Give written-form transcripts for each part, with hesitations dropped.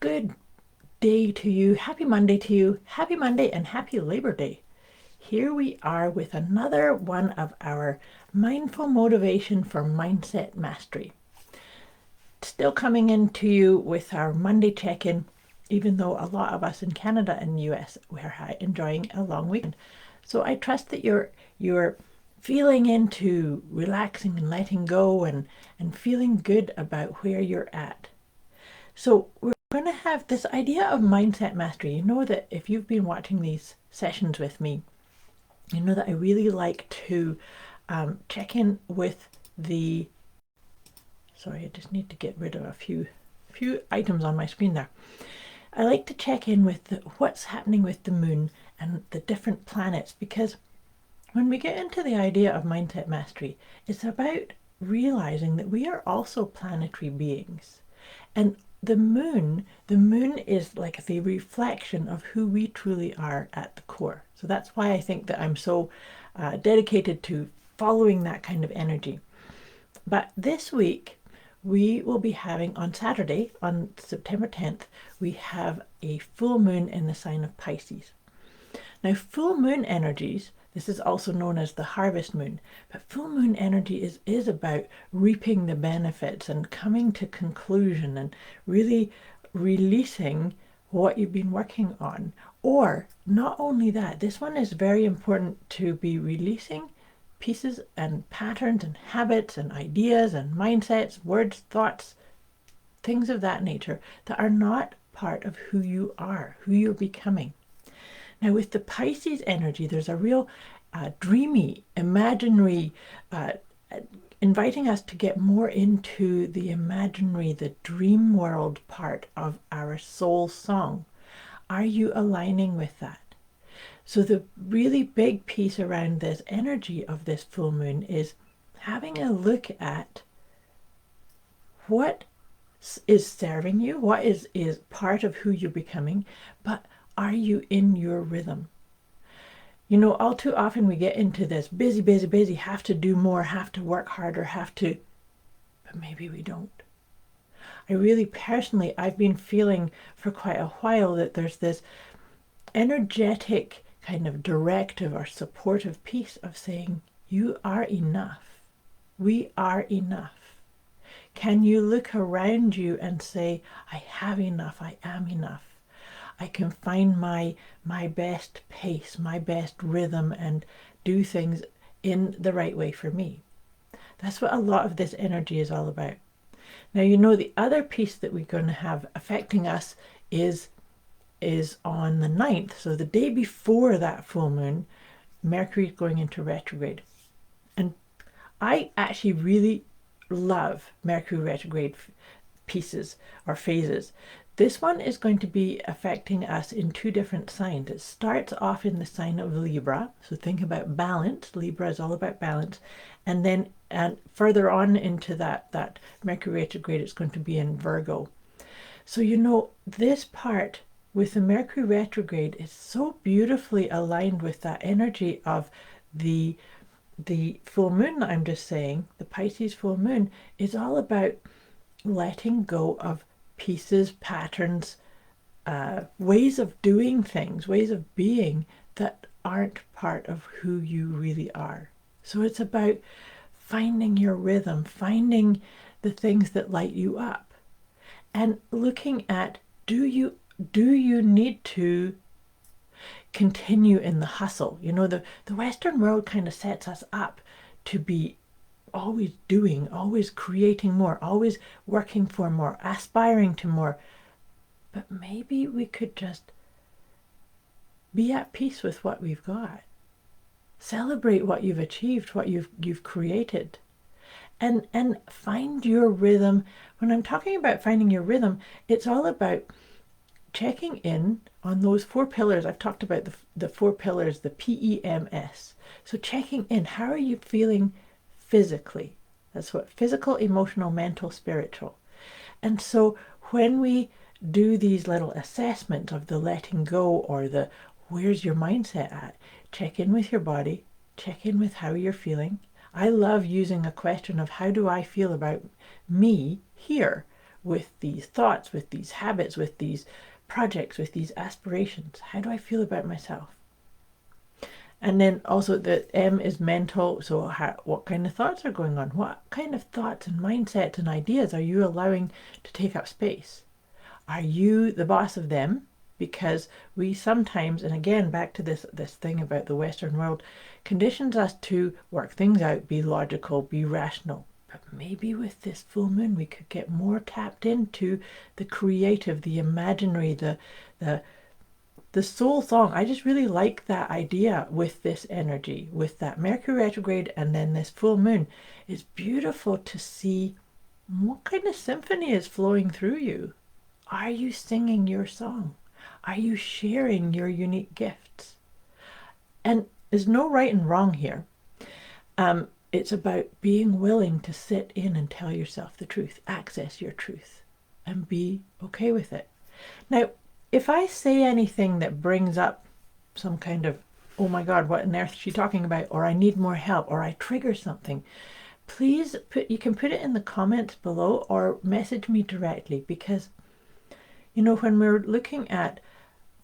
good day to you. Happy Monday to you. Happy Monday and happy Labor Day. Here we are with another one of our mindful motivation for mindset mastery. Still coming into you with our Monday check-in, even though a lot of us in Canada and US we're enjoying a long weekend. So I trust that you're feeling into relaxing and letting go and feeling good about where you're at. So we're going to have this idea of mindset mastery. You know that if you've been watching these sessions with me, you know that I really like to check in with the, sorry, I just need to get rid of a few items on my screen there. I like to check in with what's happening with the moon and the different planets, because when we get into the idea of mindset mastery, it's about realizing that we are also planetary beings. And the moon is like the reflection of who we truly are at the core. So that's why I think that I'm so dedicated to following that kind of energy. But this week, we will be having on Saturday, on September 10th, we have a full moon in the sign of Pisces. Now, full moon energies, this is also known as the harvest moon, but full moon energy is about reaping the benefits and coming to conclusion and really releasing what you've been working on. Or not only that, this one is very important to be releasing pieces and patterns and habits and ideas and mindsets, words, thoughts, things of that nature that are not part of who you are, who you're becoming. Now, with the Pisces energy, there's a real dreamy, imaginary, inviting us to get more into the imaginary, the dream world part of our soul song. Are you aligning with that? So the really big piece around this energy of this full moon is having a look at what is serving you, what is part of who you're becoming, but are you in your rhythm? You know, all too often we get into this busy, have to do more, have to work harder, but maybe we don't. I really personally, I've been feeling for quite a while that there's this energetic kind of directive or supportive piece of saying, you are enough. We are enough. Can you look around you and say, I have enough, I am enough. I can find my best pace, my best rhythm, and do things in the right way for me. That's what a lot of this energy is all about. Now, you know, the other piece that we're going to have affecting us is on the 9th. So the day before that full moon, Mercury is going into retrograde. And I actually really love Mercury retrograde pieces or phases. This one is going to be affecting us in two different signs. It starts off in the sign of Libra. So think about balance. Libra is all about balance. And then further on into that Mercury retrograde, it's going to be in Virgo. So, you know, this part with the Mercury retrograde is so beautifully aligned with that energy of the full moon that I'm just saying. The Pisces full moon is all about letting go of pieces, patterns, ways of doing things, ways of being that aren't part of who you really are. So it's about finding your rhythm, finding the things that light you up, and looking at, do you need to continue in the hustle? You know, the Western world kind of sets us up to be always doing, always creating more, always working for more, aspiring to more. But maybe we could just be at peace with what we've got. Celebrate what you've achieved, what you've created. And find your rhythm. When I'm talking about finding your rhythm, it's all about checking in on those four pillars. I've talked about the four pillars, the PEMS. So checking in, how are you feeling physically? That's what physical, emotional, mental, spiritual. And so when we do these little assessments of the letting go or the where's your mindset at, check in with your body, check in with how you're feeling. I love using a question of how do I feel about me here with these thoughts, with these habits, with these projects, with these aspirations? How do I feel about myself? And then also the M is mental. So what kind of thoughts are going on? What kind of thoughts and mindsets and ideas are you allowing to take up space? Are you the boss of them? Because we sometimes, and again, back to this thing about the Western world, conditions us to work things out, be logical, be rational. But maybe with this full moon, we could get more tapped into the creative, the imaginary, the soul song. I just really like that idea with this energy, with that Mercury retrograde and then this full moon. It's beautiful to see what kind of symphony is flowing through you. Are you singing your song? Are you sharing your unique gifts? And there's no right and wrong here. It's about being willing to sit in and tell yourself the truth, access your truth, and be okay with it. Now, if I say anything that brings up some kind of, oh my God, what on earth is she talking about? Or I need more help, or I trigger something, please you can put it in the comments below or message me directly, because when we're looking at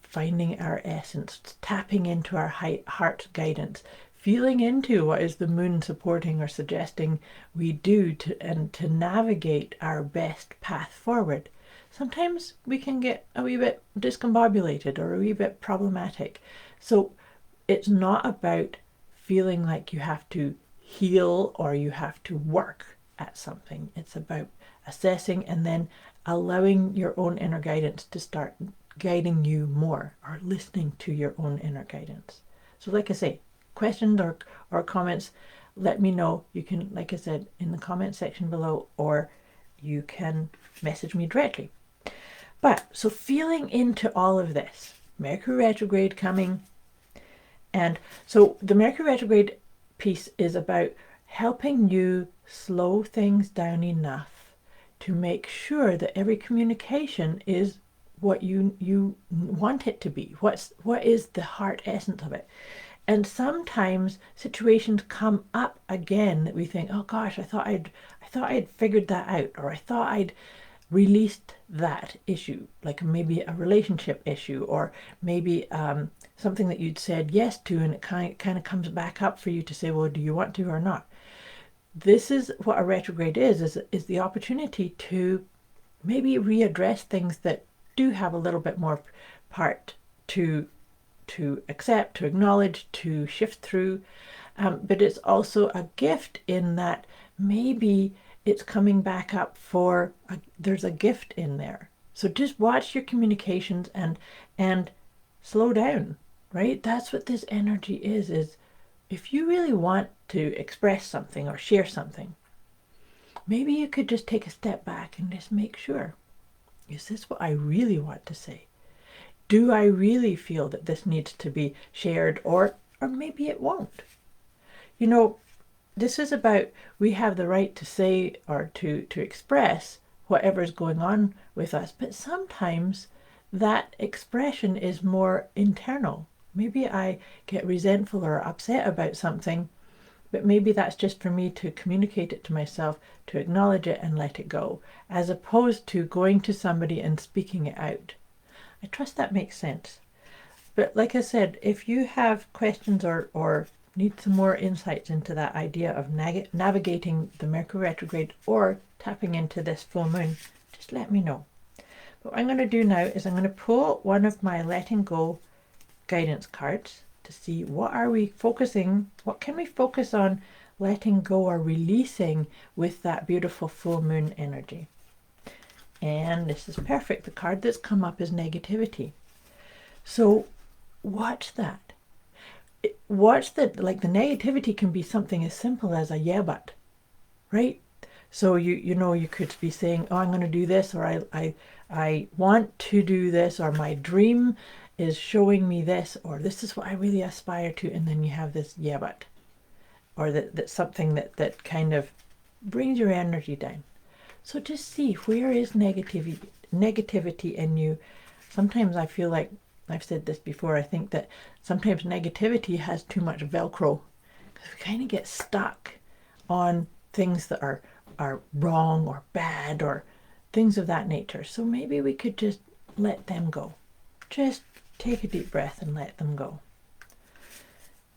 finding our essence, tapping into our heart guidance, feeling into what is the moon supporting or suggesting we do to navigate our best path forward, sometimes we can get a wee bit discombobulated or a wee bit problematic. So it's not about feeling like you have to heal or you have to work at something. It's about assessing and then allowing your own inner guidance to start guiding you more, or listening to your own inner guidance. So like I say, questions or comments, let me know. You can, like I said, in the comment section below, or you can message me directly. But so feeling into all of this, Mercury retrograde coming, and so the Mercury retrograde piece is about helping you slow things down enough to make sure that every communication is what you want it to be. What is the heart essence of it? And sometimes situations come up again that we think, oh gosh, I thought I'd figured that out, or I thought I'd released that issue, like maybe a relationship issue, or maybe something that you'd said yes to, and it kind of comes back up for you to say, well, do you want to or not? This is what a retrograde is the opportunity to maybe readdress things that do have a little bit more part to accept, to acknowledge, to shift through. But it's also a gift in that maybe it's coming back up for, there's a gift in there. So just watch your communications and slow down, right? That's what this energy is if you really want to express something or share something, maybe you could just take a step back and just make sure, is this what I really want to say? Do I really feel that this needs to be shared, or maybe it won't? This is about, we have the right to say or to express whatever's going on with us, but sometimes that expression is more internal. Maybe I get resentful or upset about something, but maybe that's just for me to communicate it to myself, to acknowledge it and let it go, as opposed to going to somebody and speaking it out. I trust that makes sense. But like I said, if you have questions or need some more insights into that idea of navigating the Mercury retrograde or tapping into this full moon, just let me know. But what I'm going to do now is I'm going to pull one of my letting go guidance cards to see what can we focus on letting go or releasing with that beautiful full moon energy. And this is perfect. The card that's come up is negativity. So watch that. Watch that. Like, the negativity can be something as simple as a yeah but, right? So you could be saying, oh, I'm going to do this, or I want to do this, or my dream is showing me this, or this is what I really aspire to, and then you have this yeah but, or that's something that kind of brings your energy down. So just see, where is negativity in you? Sometimes I feel like, I've said this before, I think that sometimes negativity has too much Velcro, because we kind of get stuck on things that are wrong or bad, or things of that nature. So maybe we could just let them go. Just take a deep breath and let them go.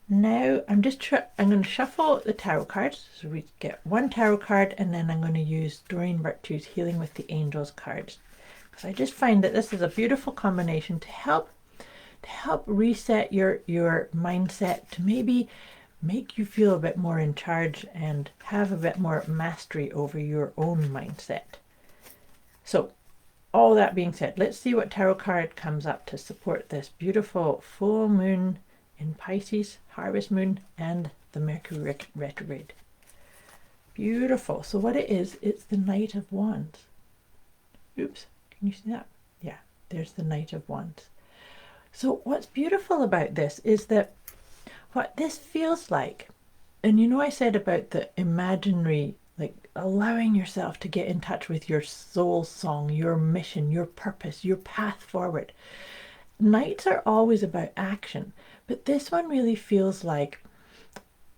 Now I'm going to shuffle the tarot cards. So we get one tarot card, and then I'm going to use Doreen Virtue's Healing with the Angels cards. Because I just find that this is a beautiful combination to help reset your mindset, to maybe make you feel a bit more in charge and have a bit more mastery over your own mindset. So all that being said, let's see what tarot card comes up to support this beautiful full moon in Pisces, harvest moon, and the Mercury retrograde. Beautiful. So what it is, it's the Knight of Wands. Oops, can you see that? Yeah, there's the Knight of Wands. So what's beautiful about this is that what this feels like, and you know I said about the imaginary, like allowing yourself to get in touch with your soul song, your mission, your purpose, your path forward. Nights are always about action, but this one really feels like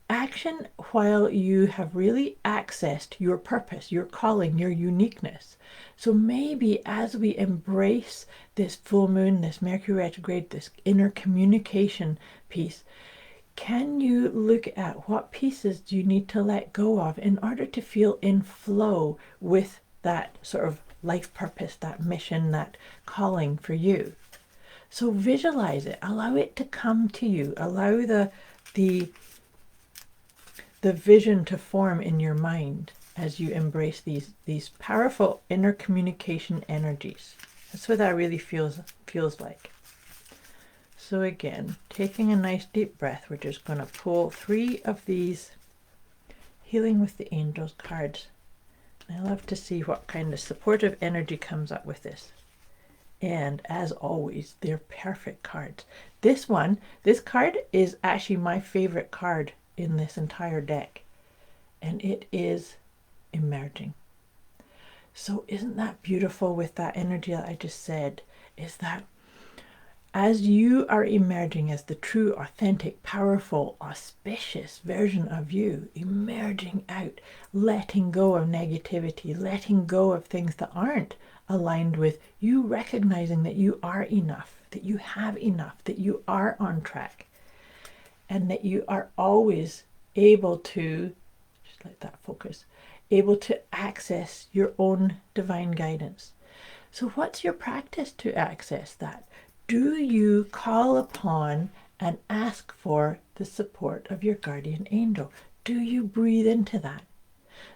action while you have really accessed your purpose, your calling, your uniqueness. So maybe as we embrace this full moon, this Mercury retrograde, this inner communication piece, can you look at what pieces do you need to let go of in order to feel in flow with that sort of life purpose, that mission, that calling for you? So visualize it, allow it to come to you, allow the vision to form in your mind as you embrace these powerful inner communication energies. That's what that really feels like. So again, taking a nice deep breath, we're just going to pull 3 of these Healing with the Angels cards. I love to see what kind of supportive energy comes up with this. And as always, they're perfect cards. This card is actually my favorite card in this entire deck, and it is emerging. So isn't that beautiful with that energy that I just said, is that as you are emerging as the true, authentic, powerful, auspicious version of you, emerging out, letting go of negativity, letting go of things that aren't aligned with you, recognizing that you are enough, that you have enough, that you are on track, and that you are always able to, just let that focus, able to access your own divine guidance. So what's your practice to access that? Do you call upon and ask for the support of your guardian angel? Do you breathe into that?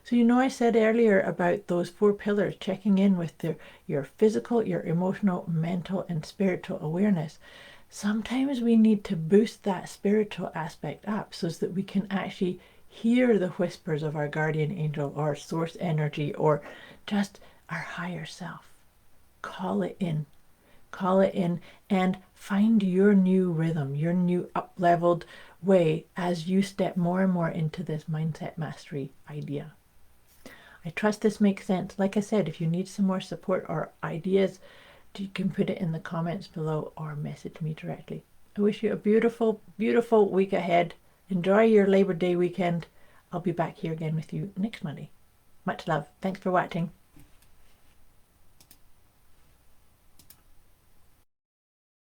So you know I said earlier about those 4 pillars, checking in with your physical, your emotional, mental, and spiritual awareness. Sometimes we need to boost that spiritual aspect up so that we can actually hear the whispers of our guardian angel or source energy or just our higher self. Call it in. Call it in and find your new rhythm, your new up-leveled way as you step more and more into this mindset mastery idea. I trust this makes sense. Like I said, if you need some more support or ideas, you can put it in the comments below or message me directly. I wish you a beautiful, beautiful week ahead. Enjoy your Labor Day weekend. I'll be back here again with you next Monday. Much love. Thanks for watching.